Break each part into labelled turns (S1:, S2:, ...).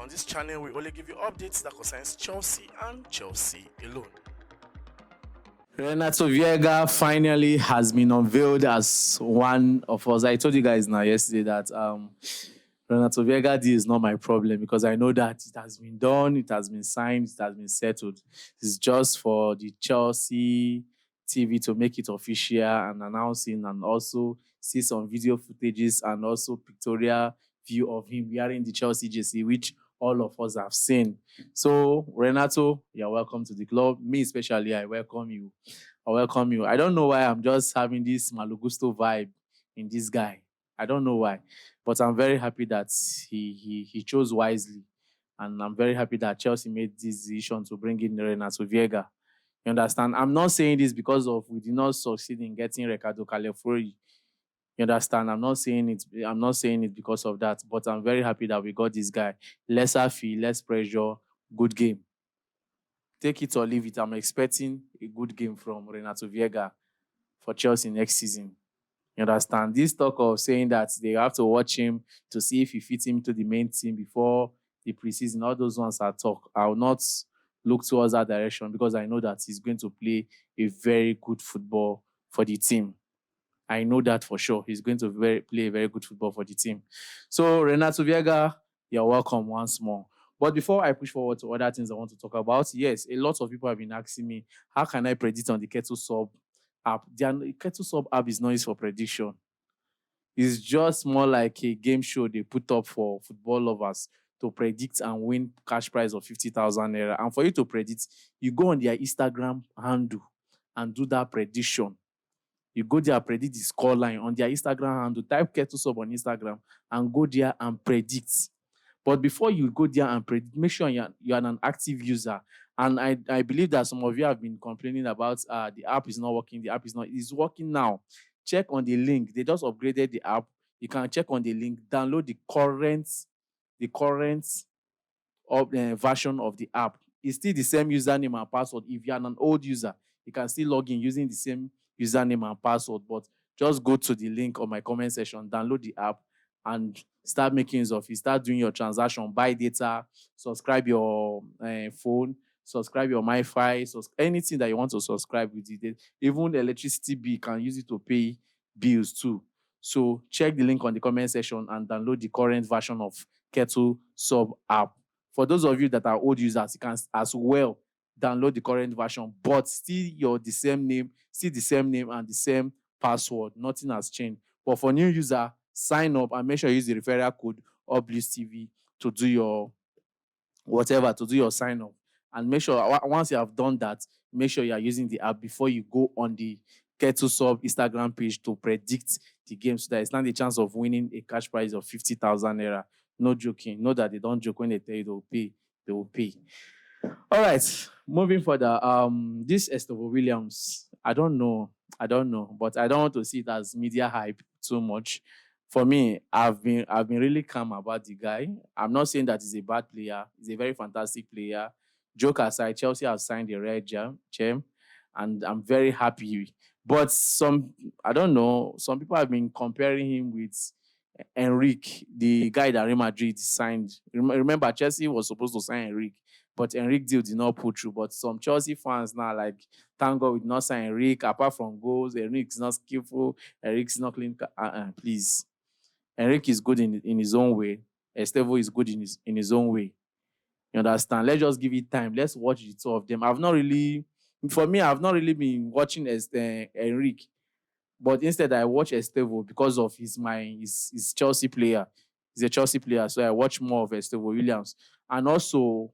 S1: on this channel, we only give you updates that concerns Chelsea and Chelsea alone. Renato Veiga finally has been unveiled as one of us. I told you guys now yesterday that Renato Veiga deal is not my problem because I know that it has been done, it has been signed, it has been settled. It's just for the Chelsea TV to make it official and announcing, and also see some video footages and also pictorial view of him wearing the Chelsea jersey, which all of us have seen. So, Renato, you're welcome to the club. Me especially, I welcome you. I welcome you. I don't know why I'm just having this Malagusto vibe in this guy. I don't know why. But I'm very happy that he chose wisely. And I'm very happy that Chelsea made this decision to bring in Renato Veiga. You understand? I'm not saying this because of we did not succeed in getting Ricardo Calafori. You understand? I'm not saying it because of that, but I'm very happy that we got this guy. Lesser fee, less pressure, good game. Take it or leave it. I'm expecting a good game from Renato Veiga for Chelsea next season. You understand? This talk of saying that they have to watch him to see if he fits him to the main team before the preseason, all those ones are talk. I will not look towards that direction because I know that he's going to play a very good football for the team. I know that for sure. He's going to play very good football for the team. So, Renato Veiga, you're welcome once more. But before I push forward to other things I want to talk about, yes, a lot of people have been asking me, how can I predict on the Kettle Sub app? The Kettle Sub app is not used for prediction. It's just more like a game show they put up for football lovers to predict and win cash prize of 50,000 naira. And for you to predict, you go on their Instagram handle and do that prediction. You go there, predict the scoreline on their Instagram handle, type Kettle Sub on Instagram and go there and predict. But before you go there and predict, make sure you're an active user. And I believe that some of you have been complaining about the app is not working. The app is not, it's working now. Check on the link. They just upgraded the app. You can check on the link, download the current version of the app. It's still the same username and password. If you're an old user, you can still log in using the same username and password. But just go to the link on my comment section, download the app, and start making use of it. Start doing your transaction, buy data, subscribe your phone, subscribe your Wi-Fi, anything that you want to subscribe with it. Even electricity bill, you can use it to pay bills too. So check the link on the comment section and download the current version of Kettle Sub app. For those of you that are old users, you can as well download the current version, but still the same name and the same password. Nothing has changed. But for new user, sign up and make sure you use the referral code OBLISTV to do your sign up. And make sure once you have done that, make sure you are using the app before you go on the Kettle Sub Instagram page to predict the game, so that it's not the chance of winning a cash prize of 50,000 naira. No joking. Know that they don't joke when they tell you they will pay. All right, moving further. This Este Williams, I don't know, but I don't want to see it as media hype too much. For me, I've been really calm about the guy. I'm not saying that he's a bad player. He's a very fantastic player. Joke aside, Chelsea have signed the red gem, and I'm very happy. But some people have been comparing him with Enrique, the guy that Real Madrid signed. Remember, Chelsea was supposed to sign Enrique, but Enrique deal did not put through. But some Chelsea fans now, like, thank God we did not sign Enrique. Apart from goals, Enrique is not skillful. Enrique is not clean. Please. Enrique is good in his own way. Estevao is good in his own way. You understand? Let's just give it time. Let's watch the two of them. I've not really been watching Enrique, but instead I watch Estevao because of his Chelsea player. He's a Chelsea player, so I watch more of Estevao Williams. And also,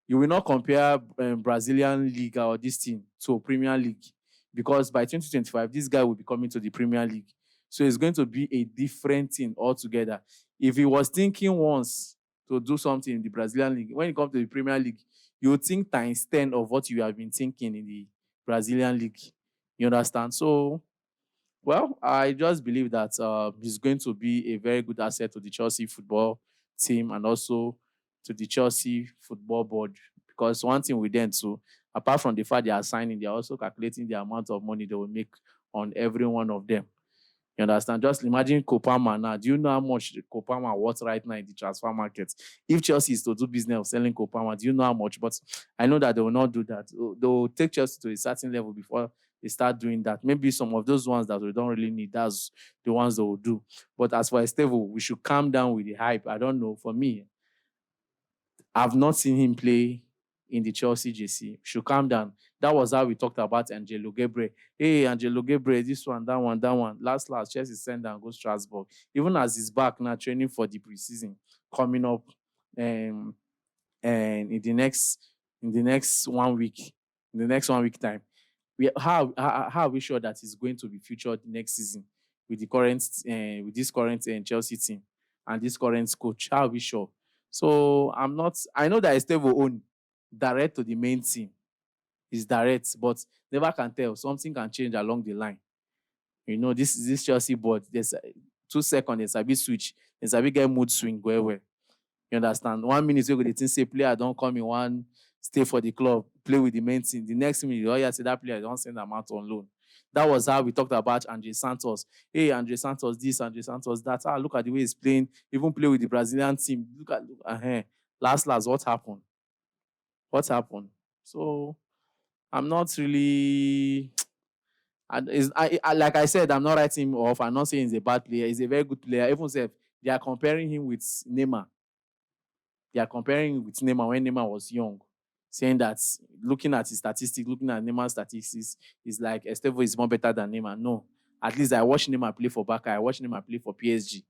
S1: you will not compare Brazilian League or this team to Premier League, because by 2025, this guy will be coming to the Premier League. So it's going to be a different thing altogether. If he was thinking once to do something in the Brazilian League, when it comes to the Premier League, you would think times 10 of what you have been thinking in the Brazilian League. You understand? So, well, I just believe that he's going to be a very good asset to the Chelsea football team and also to the Chelsea football board. Because one thing with them too, apart from the fact they are signing, they are also calculating the amount of money they will make on every one of them. You understand? Just imagine Kopama now. Do you know how much Kopama worth right now in the transfer market? If Chelsea is to do business of selling Kopama, do you know how much? But I know that they will not do that. They will take Chelsea to a certain level before they start doing that. Maybe some of those ones that we don't really need, that's the ones they will do. But as for Estevao, we should calm down with the hype. I don't know. For me, I've not seen him play in the Chelsea JC. Should calm down. That was how we talked about Angelo Gabriel. Hey, Angelo Gabriel, this one, that one, that one. Last, Chelsea send down, go Strasbourg. Even as he's back now training for the preseason coming up, um, and in the next 1 week, in the next 1 week time, how are we sure that he's going to be featured next season with the current with this current Chelsea team and this current coach? How are we sure? So I'm not. I know that Estevao own direct to the main team. Is direct, but never can tell. Something can change along the line. You know, this Chelsea board. There's 2 seconds. There's a bit switch. There's a bit get mood swing where. You understand? 1 minute ago, the team say player don't come in one, stay for the club, play with the main team. The next minute, oh yeah, say that player don't send them out on loan. That was how we talked about Andre Santos. Hey, Andre Santos, this, Andre Santos, that. Ah, look at the way he's playing. Even play with the Brazilian team. Last, what happened? What happened? So I'm not really. Like I said, I'm not writing him off. I'm not saying he's a bad player. He's a very good player. Even if they are comparing him with Neymar. They are comparing with Neymar when Neymar was young, saying that looking at his statistics, looking at Neymar's statistics, is like Estevao is more better than Neymar. No. At least I watched Neymar play for Barca. I watched Neymar play for PSG.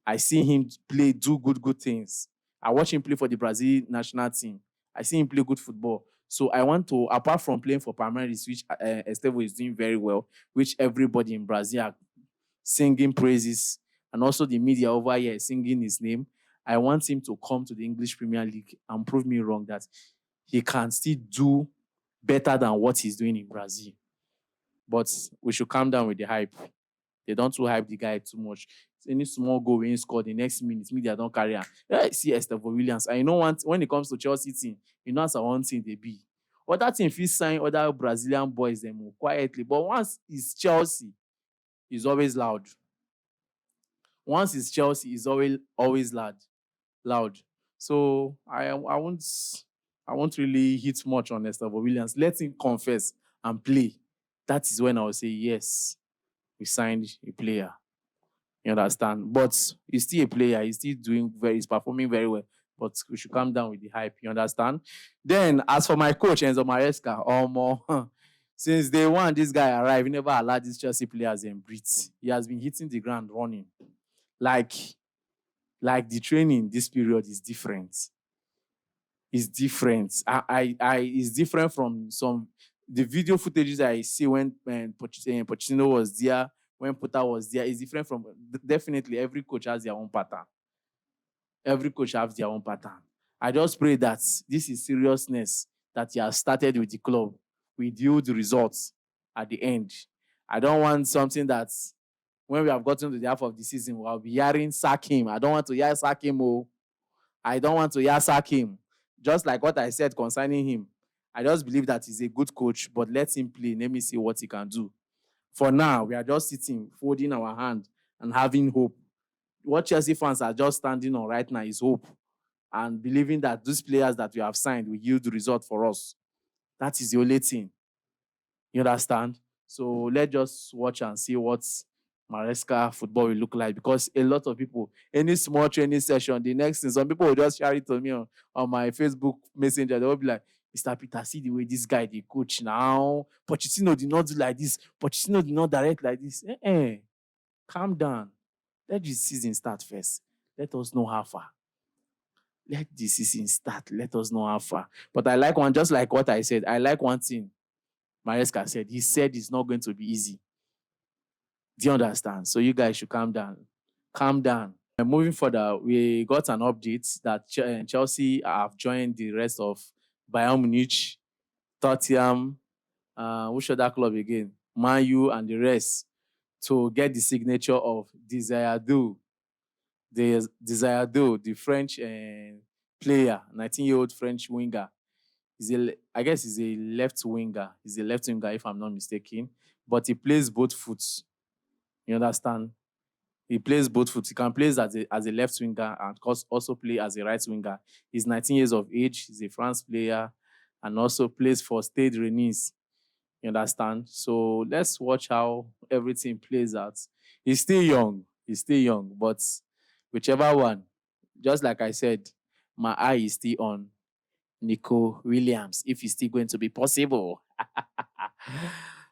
S1: I see him play, do good things. I watch him play for the Brazil national team. I see him play good football. So I want to, apart from playing for Palmeiras, which Estevao is doing very well, which everybody in Brazil are singing praises, and also the media over here is singing his name. I want him to come to the English Premier League and prove me wrong that he can still do better than what he's doing in Brazil. But we should calm down with the hype. They don't too hype the guy too much. Any small goal when he scored the next minute, media don't carry on. Yeah, see Este Willians. I know when it comes to Chelsea team, you know, that's one thing they be. Other team fit sign other Brazilian boys them quietly. But once it's Chelsea, it's always loud. Once it's Chelsea, it's always loud. So I won't really hit much on Este Willians. Let him confess and play. That is when I will say yes, we signed a player. You understand? But he's still a player. He's still he's performing very well. But we should calm down with the hype. You understand? Then, as for my coach, Enzo Maresca, since day one, this guy arrived, he never allowed these Chelsea players to breathe. He has been hitting the ground running. Like the training this period is different. It's different. It's different from the video footages I see when Pochettino was there, when Potter was there. Is different from, definitely every coach has their own pattern. Every coach has their own pattern. I just pray that this is seriousness that he has started with the club. We yield the results at the end. I don't want something that when we have gotten to the half of the season, we'll be hearing sack him. I don't want to hear sack him. I don't want to hear sack him. Just like what I said concerning him. I just believe that he's a good coach, but let him play. Let me see what he can do. For now, we are just sitting, folding our hand and having hope. What Chelsea fans are just standing on right now is hope and believing that those players that we have signed will yield the result for us. That is the only thing. You understand? So let's just watch and see what Maresca football will look like, because a lot of people, any small training session, the next thing, some people will just share it to me on my Facebook Messenger. They will be like, Mr. Peter, see the way this guy, the coach now. Pochettino did not do like this. Pochettino did not direct like this. Calm down. Let the season start first. Let us know how far. Let the season start. Let us know how far. But I like one, just like what I said, I like one thing Maresca said. He said it's not going to be easy. Do you understand? So you guys should calm down. Calm down. And moving further, we got an update that Chelsea have joined the rest of Bayern Munich, Tottenham, which other club again? Man U and the rest, to get the signature of Desire Doue. Desire Doue, the French player, 19-year-old French winger. I guess he's a left winger. He's a left winger, if I'm not mistaken. But he plays both foots. You understand? He plays both foot. He can play as a left winger and also play as a right winger. He's 19 years of age. He's a France player and also plays for Stade Rennes. You understand? So let's watch how everything plays out. He's still young. He's still young. But whichever one, just like I said, my eye is still on Nico Williams, if it's still going to be possible.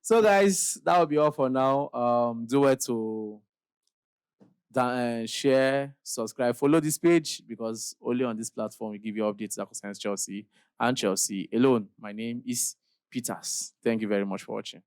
S1: So, guys, that will be all for now. Do it to share, subscribe, follow this page because only on this platform we give you updates that concerns Chelsea and Chelsea alone. My name is Peters. Thank you very much for watching.